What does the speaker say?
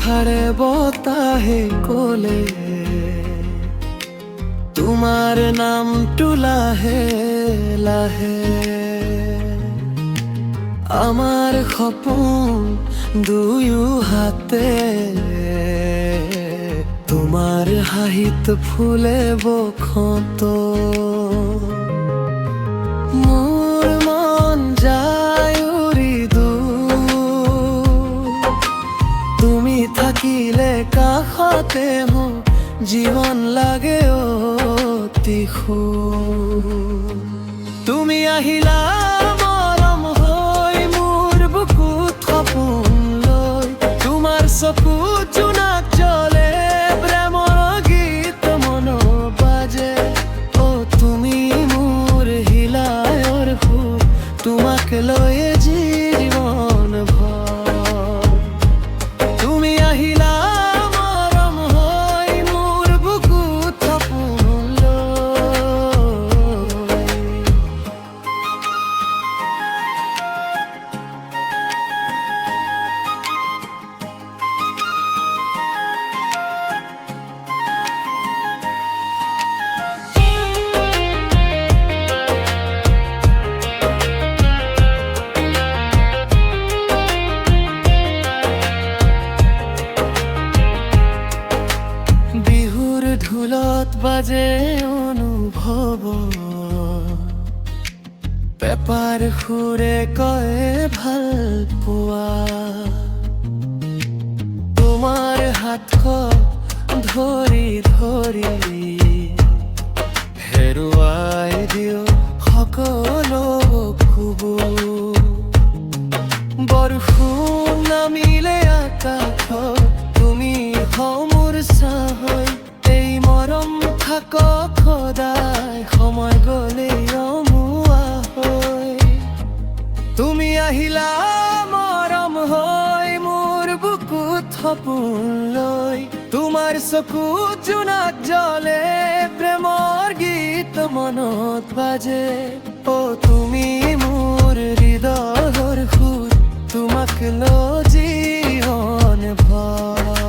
আধারে বতাহে কোলে তোমার নামটো লাহে লাহে আমার সপোন দুয়ো হাতে তোমাৰ হাঁহিত ফুলে বসন্ত মোৰ মন যায় উৰি দূৰ তুমি থাকিলে কাষতে মোৰ জীৱন লাগে অতি সুৰ তুমি আহিলা মৰম হৈ মোৰ বুকুত সপোন লৈ তোমাৰ চকুত জোনাক জ্বলে প্ৰেমৰ গীত মন বাজে অ তুমি মোৰ হিলায়ৰ সুৰ তোমাক লৈয়ে জীৱন ভৰ তুমি আহিলা মৰম হৈ মোৰ বুকুত সপোন লৈ বিহুৰ ঢোলত বাজে অনুভৱ পেপাৰ সুৰে কয় ভাল পোৱা তোমাৰ হাতখন ধৰি ধৰি হেৰুৱাই দিও সকলো খুবোৰ বৰষুণ নামিলে আকাশত তুমি মোৰ চাহৈ এই মৰম থাকক সদায় সময় গ'লে অমোৱা হৈ তুমি আহিলা মৰম হৈ মোৰ বুকুত সপোন লৈ তোমাৰ চকুত জোনাক জ্বলে প্ৰেমৰ গীত মনত বাজে অ তুমি মোৰ হৃদয়ৰ সুৰ তোমাক লৈ জীৱন ভৰ